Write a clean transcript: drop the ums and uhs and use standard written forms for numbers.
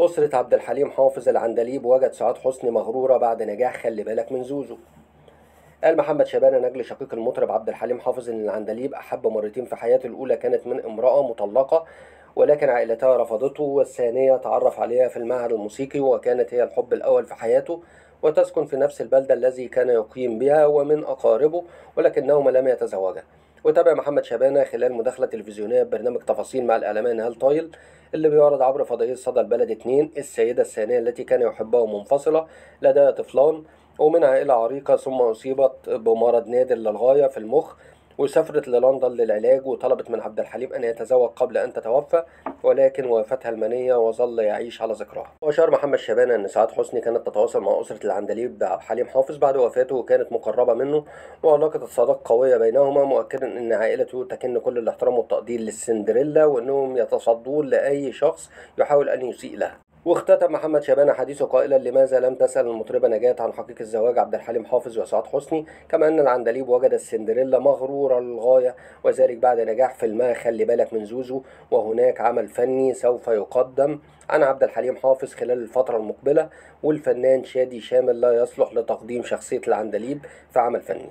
أسرة عبد الحليم حافظ العندليب وجد سعاد حسني مغرورة بعد نجاح خلي بالك من زوزو. قال محمد شبانة نجل شقيق المطرب عبد الحليم حافظ إن العندليب أحب مرتين في حياته، الأولى كانت من امرأة مطلقة ولكن عائلتها رفضته، والثانية تعرف عليها في المعهد الموسيقي وكانت هي الحب الأول في حياته، وتسكن في نفس البلدة الذي كان يقيم بها ومن أقاربه، ولكنهما لم يتزوجا. وتابع محمد شبانة خلال مداخلة تلفزيونية ببرنامج تفاصيل مع الإعلامية نهال طايل اللي بيعرض عبر فضائية صدى البلد 2 السيدة الثانية التي كان يحبها منفصلة لديها طفلان ومن عائلة عريقة، ثم أصيبت بمرض نادر للغاية في المخ وسافرت للندن للعلاج، وطلبت من عبد الحليم أن يتزوج قبل أن تتوفى، ولكن وافتها المنية وظل يعيش على ذكرها. وأشار محمد شبانة أن سعاد حسني كانت تتواصل مع أسرة العندليب عبد الحليم حافظ بعد وفاته وكانت مقربة منه وعلاقة الصداقة قوية بينهما، مؤكدا أن عائلته تكن كل الاحترام والتقدير للسندريلا وأنهم يتصدون لأي شخص يحاول أن يسيء لها. واختتم محمد شبانة حديثه قائلا: لماذا لم تسأل المطربة نجاة عن حقيقة زواج عبد الحليم حافظ وسعاد حسني؟ كما أن العندليب وجد السندريلا مغرورة للغاية، وذلك بعد نجاح فيلمها خلي بالك من زوزو، وهناك عمل فني سوف يقدم عن عبد الحليم حافظ خلال الفترة المقبلة، والفنان شادي شامل لا يصلح لتقديم شخصية العندليب في عمل فني.